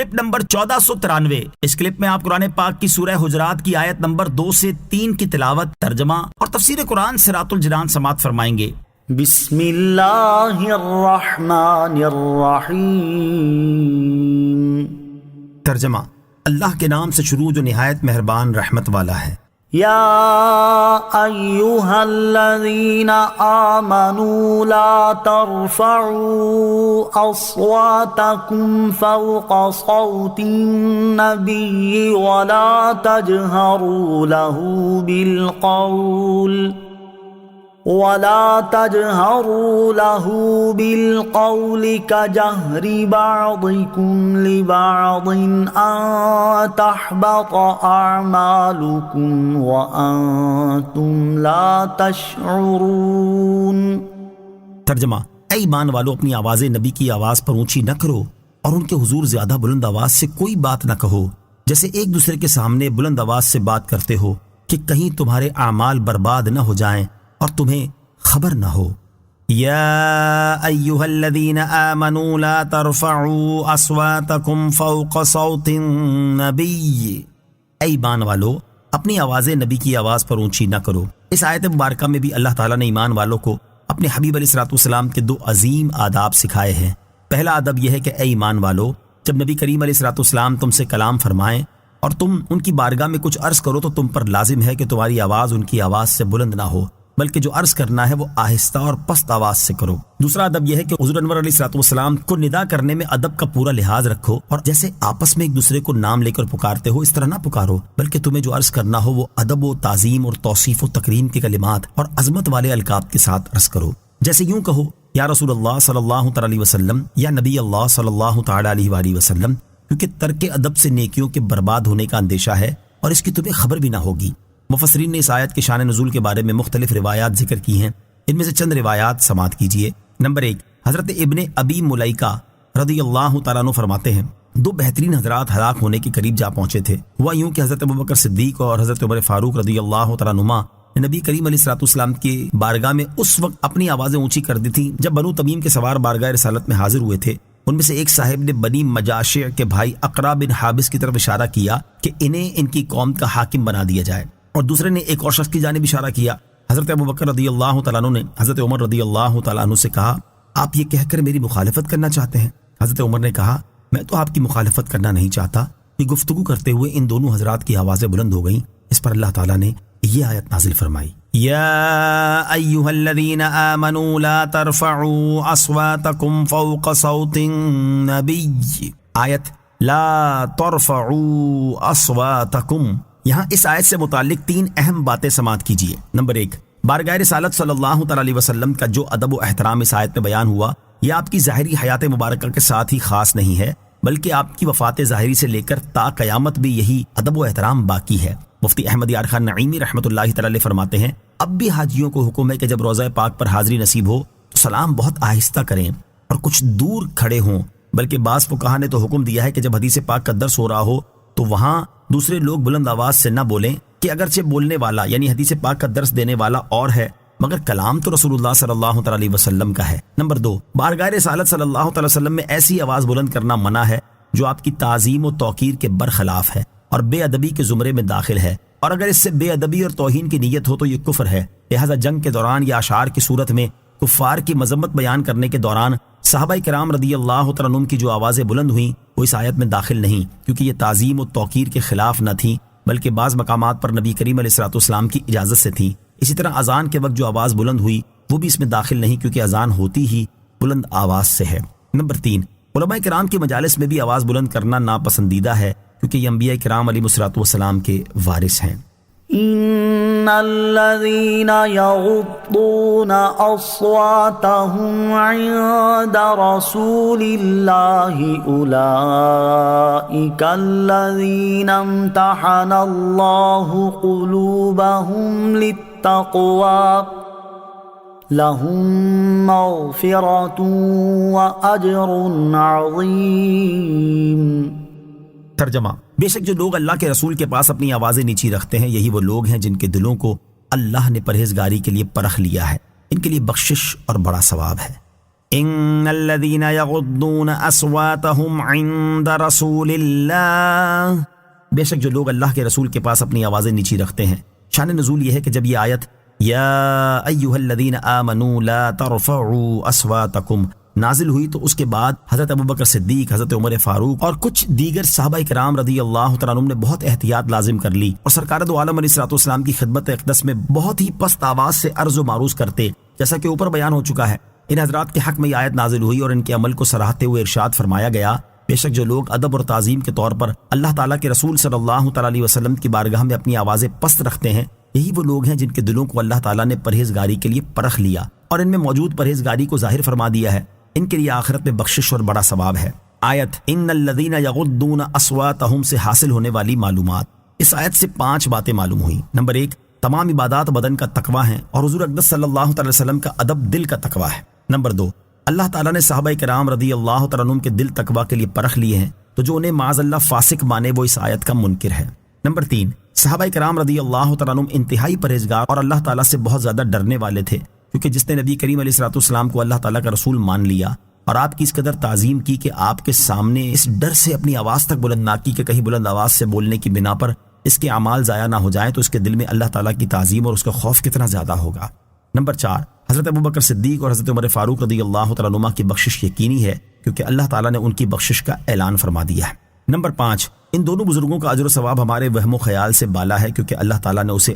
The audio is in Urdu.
Clip number 1493۔ اس کلپ میں آپ قرآن پاک کی سورہ حجرات کی آیت نمبر 2 سے 3 کی تلاوت، ترجمہ اور تفسیر قرآن صراط الجنان سماعت فرمائیں گے۔ بسم اللہ الرحمن الرحیم۔ ترجمہ: اللہ کے نام سے شروع جو نہایت مہربان رحمت والا ہے۔ یا ایہا الذین آمنوا لا ترفعوا اصواتکم فوق صوت النبی ولا تجہروا له بالقول كجهر بعضكم لبعض أن تحبط أعمالكم وأنتم لا تشعرون۔ ترجمہ: اے ایمان والو، اپنی آوازیں نبی کی آواز پر اونچی نہ کرو اور ان کے حضور زیادہ بلند آواز سے کوئی بات نہ کہو، جیسے ایک دوسرے کے سامنے بلند آواز سے بات کرتے ہو کہ کہیں تمہارے اعمال برباد نہ ہو جائیں اور تمہیں خبر نہ ہو۔ یا ایہا الذین آمنوا لا ترفعوا اصواتکم فوق صوت النبی، اے ایمان والو، اپنی آوازیں نبی کی آواز پر اونچی نہ کرو۔ اس آیت مبارکہ میں بھی اللہ تعالیٰ نے ایمان والوں کو اپنے حبیب علیہ الصلوۃ والسلام کے 2 عظیم آداب سکھائے ہیں۔ پہلا ادب یہ ہے کہ اے ایمان والو، جب نبی کریم علیہ الصلوۃ والسلام تم سے کلام فرمائیں اور تم ان کی بارگاہ میں کچھ عرض کرو تو تم پر لازم ہے کہ تمہاری آواز ان کی آواز سے بلند نہ ہو، بلکہ جو عرض کرنا ہے وہ آہستہ اور پست آواز سے کرو۔ دوسرا ادب یہ ہے کہ حضور انور علیہ الصلوۃ والسلام کو ندا کرنے میں ادب کا پورا لحاظ رکھو، اور جیسے آپس میں ایک دوسرے کو نام لے کر پکارتے ہو اس طرح نہ پکارو، بلکہ تمہیں جو عرض کرنا ہو وہ ادب و تعظیم اور توصیف و تکریم کے کلمات اور عظمت والے القاب کے ساتھ عرض کرو، جیسے یوں کہو: یا رسول اللہ صلی اللہ تعالی علیہ وسلم، یا نبی اللہ صلی اللہ تعالی علیہ وآلہ وسلم، کیونکہ ترک ادب سے نیکیوں کے برباد ہونے کا اندیشہ ہے اور اس کی تمہیں خبر بھی نہ ہوگی۔ مفسرین نے اس آیت کے شان نزول کے بارے میں مختلف روایات ذکر کی ہیں، ان میں سے چند روایات سماعت کیجیے۔ نمبر 1، حضرت ابن ابی ملیکہ رضی اللہ تعالیٰ عنہ فرماتے ہیں 2 بہترین حضرات ہلاک ہونے کے قریب جا پہنچے تھے۔ ہوا یوں کہ حضرت ابوبکر صدیق اور حضرت عمر فاروق رضی اللہ تعالیٰ عنہما نے نبی کریم علیہ الصلوۃ والسلام کی بارگاہ میں اس وقت اپنی آوازیں اونچی کر دی تھیں جب بنو تمیم کے سوار بارگاہ رسالت میں حاضر ہوئے تھے۔ ان میں سے ایک صاحب نے بنی مجاشع کے بھائی اقرا بن حابس کی طرف اشارہ کیا کہ انہیں ان کی قوم کا حاکم بنا دیا جائے، اور دوسرے نے ایک اور شخص کی جانب اشارہ کیا۔ حضرت ابوبکر رضی اللہ تعالیٰ عنہ نے حضرت عمر رضی اللہ تعالیٰ عنہ سے کہا: آپ یہ کہہ کر میری مخالفت کرنا چاہتے ہیں؟ حضرت عمر نے کہا: میں تو آپ کی مخالفت کرنا نہیں چاہتا۔ یہ گفتگو کرتے ہوئے ان دونوں حضرات کی آوازیں بلند ہو گئیں۔ اس پر اللہ تعالیٰ نے یہ آیت نازل فرمائی: یا ایھا الذین آمنوا لا ترفعوا اصواتکم فوق صوت النبی۔ آیت لا ترفعوا اصواتکم، یہاں اس آیت سے متعلق 3 اہم باتیں سماعت کیجیے۔ نمبر 1، بارگاہ رسالت صلی اللہ تعالی علیہ وسلم کا جو ادب و احترام اس آیت میں بیان ہوا یہ آپ کی ظاہری حیات مبارکہ کے ساتھ ہی خاص نہیں ہے، بلکہ آپ کی وفات ظاہری سے لے کر تا قیامت بھی یہی ادب و احترام باقی ہے۔ مفتی احمد یار خان نعیمی رحمۃ اللہ تعالی علیہ فرماتے ہیں اب بھی حاجیوں کو حکم ہے کہ جب روضہ پاک پر حاضری نصیب ہو تو سلام بہت آہستہ کریں اور کچھ دور کھڑے ہوں، بلکہ بعض فقہا نے تو حکم دیا ہے کہ جب حدیث پاک کا درس ہو رہا ہو تو وہاں دوسرے لوگ بلند آواز سے نہ بولیں، کہ اگرچہ بولنے والا یعنی حدیث پاک کا درس دینے والا اور ہے مگر کلام تو رسول اللہ صلی اللہ تعالی علیہ وسلم کا ہے۔ نمبر 2، بارگاہ رسالت صلی اللہ تعالی وسلم میں ایسی آواز بلند کرنا منع ہے جو آپ کی تعظیم و توقیر کے برخلاف ہے اور بے ادبی کے زمرے میں داخل ہے، اور اگر اس سے بے ادبی اور توہین کی نیت ہو تو یہ کفر ہے۔ لہذا جنگ کے دوران یا اشعار کی صورت میں کفار کی مذمت بیان کرنے کے دوران صحابہ کرام رضی اللہ تعالیٰ عنہم کی جو آوازیں بلند ہوئیں وہ اس آیت میں داخل نہیں، کیونکہ یہ تعظیم و توقیر کے خلاف نہ تھیں بلکہ بعض مقامات پر نبی کریم علیہ الصلوۃ والسلام کی اجازت سے تھیں۔ اسی طرح اذان کے وقت جو آواز بلند ہوئی وہ بھی اس میں داخل نہیں، کیونکہ اذان ہوتی ہی بلند آواز سے ہے۔ نمبر 3، علماء کرام کی مجالس میں بھی آواز بلند کرنا ناپسندیدہ ہے، کیونکہ یہ انبیاء کرام علیہ الصلوۃ والسلام کے وارث ہیں۔ ان الذين يغضون اصواتهم عند رسول الله اولئك الذين امتحن الله قلوبهم للتقوى لهم مغفرة واجر عظيم۔ ترجمہ: بے شک جو لوگ اللہ کے رسول کے پاس اپنی آوازیں نیچی رکھتے ہیں یہی وہ لوگ ہیں جن کے دلوں کو اللہ نے پرہیزگاری کے لیے پرکھ لیا ہے، ان کے لیے بخشش اور بڑا ثواب ہے۔ ان الذین یغضون اصواتهم عند رسول اللہ، بے شک جو لوگ اللہ کے رسول کے پاس اپنی آوازیں نیچی رکھتے ہیں۔ شان نزول یہ ہے کہ جب یہ آیت یا ایھا الذین آمنوا لا ترفعوا اصواتکم نازل ہوئی تو اس کے بعد حضرت ابوبکر صدیق، حضرت عمر فاروق اور کچھ دیگر صحابہ کرام رضی اللہ تعالیٰ عنہم نے بہت احتیاط لازم کر لی اور سرکار دو عالم علیہ الصلوۃ والسلام کی خدمت اقدس میں بہت ہی پست آواز سے عرض و معروض کرتے، جیسا کہ اوپر بیان ہو چکا ہے۔ ان حضرات کے حق میں یہ آیت نازل ہوئی اور ان کے عمل کو سراہتے ہوئے ارشاد فرمایا گیا، بے شک جو لوگ ادب اور تعظیم کے طور پر اللہ تعالیٰ کے رسول صلی اللہ تعالیٰ علیہ وسلم کی بارگاہ میں اپنی آوازیں پست رکھتے ہیں، یہی وہ لوگ ہیں جن کے دلوں کو اللہ تعالیٰ نے پرہیزگاری کے لیے پرکھ لیا اور ان میں موجود پرہیزگاری کو ظاہر فرما دیا ہے۔ ان کے لیے آخرت میں بخشش اور بڑا ثواب ہے۔ آیت ان الذین یغضون اصواتهم سے حاصل ہونے والی معلومات۔ اس آیت سے 5 باتیں معلوم ہوئیں۔ نمبر 1، تمام عبادات بدن کا تقویٰ ہیں اور حضور اقدس صلی اللہ تعالی وسلم کا ادب دل کا تقویٰ ہے۔ نمبر 2، اللہ تعالیٰ نے صحابہ کرام رضی اللہ تعالیٰ عنہم کے دل تقویٰ کے لیے پرکھ لیے ہیں، تو جو انہیں معاذ اللہ فاسق مانے وہ اس آیت کا منکر ہے۔ نمبر 3، صحابہ کرام رضی اللہ تعالیٰ عنہم انتہائی پرہیزگار اور اللہ تعالیٰ سے بہت زیادہ ڈرنے والے تھے، کیونکہ جس نے نبی کریم علیہ الصلوۃ والسلام کو اللہ تعالیٰ کا رسول مان لیا اور آپ کی اس قدر تعظیم کی کہ آپ کے سامنے اس ڈر سے اپنی آواز تک بلند نہ کی کہ کہیں بلند آواز سے بولنے کی بنا پر اس کے اعمال ضائع نہ ہو جائیں، تو اس کے دل میں اللہ تعالیٰ کی تعظیم اور اس کا خوف کتنا زیادہ ہوگا۔ نمبر 4، حضرت ابوبکر صدیق اور حضرت عمر فاروق رضی اللہ تعالیٰ عنہما کی بخشش یقینی ہے، کیونکہ اللہ تعالیٰ نے ان کی بخشش کا اعلان فرما دیا ہے۔ نمبر 5، ان دونوں بزرگوں کا اجر و ثواب ہمارے وہم و خیال سے بالا ہے، کیونکہ اللہ تعالیٰ نے اسے